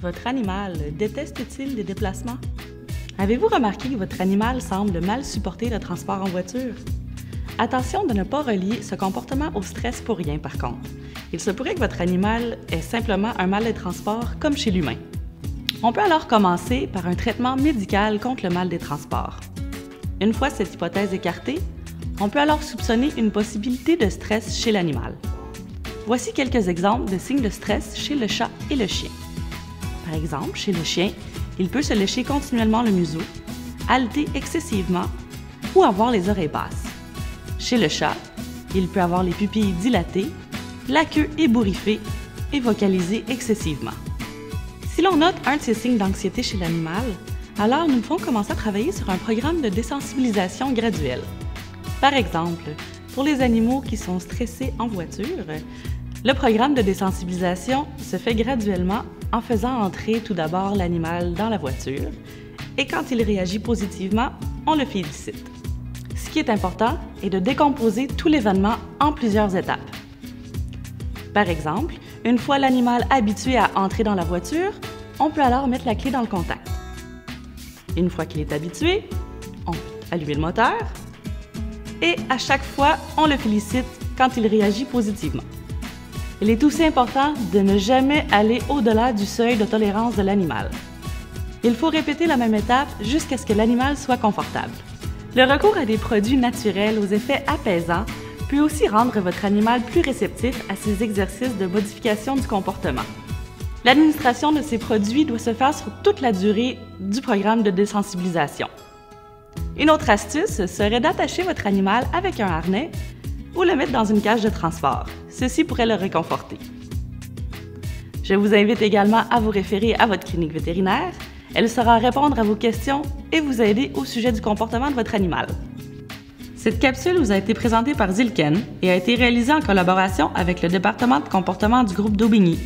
Votre animal déteste-t-il les déplacements? Avez-vous remarqué que votre animal semble mal supporter le transport en voiture? Attention de ne pas relier ce comportement au stress pour rien par contre. Il se pourrait que votre animal ait simplement un mal de transport comme chez l'humain. On peut alors commencer par un traitement médical contre le mal des transports. Une fois cette hypothèse écartée, on peut alors soupçonner une possibilité de stress chez l'animal. Voici quelques exemples de signes de stress chez le chat et le chien. Par exemple, chez le chien, il peut se lécher continuellement le museau, haleter excessivement ou avoir les oreilles basses. Chez le chat, il peut avoir les pupilles dilatées, la queue ébouriffée et vocaliser excessivement. Si l'on note un de ces signes d'anxiété chez l'animal, alors nous devons commencer à travailler sur un programme de désensibilisation graduelle. Par exemple, pour les animaux qui sont stressés en voiture, le programme de désensibilisation se fait graduellement en faisant entrer tout d'abord l'animal dans la voiture et quand il réagit positivement, on le félicite. Ce qui est important est de décomposer tout l'événement en plusieurs étapes. Par exemple, une fois l'animal habitué à entrer dans la voiture, on peut alors mettre la clé dans le contact. Une fois qu'il est habitué, on peut allumer le moteur et à chaque fois, on le félicite quand il réagit positivement. Il est aussi important de ne jamais aller au-delà du seuil de tolérance de l'animal. Il faut répéter la même étape jusqu'à ce que l'animal soit confortable. Le recours à des produits naturels aux effets apaisants peut aussi rendre votre animal plus réceptif à ces exercices de modification du comportement. L'administration de ces produits doit se faire sur toute la durée du programme de désensibilisation. Une autre astuce serait d'attacher votre animal avec un harnais ou le mettre dans une cage de transport. Ceci pourrait le réconforter. Je vous invite également à vous référer à votre clinique vétérinaire. Elle saura répondre à vos questions et vous aider au sujet du comportement de votre animal. Cette capsule vous a été présentée par Zilken et a été réalisée en collaboration avec le département de comportement du groupe d'Aubigny.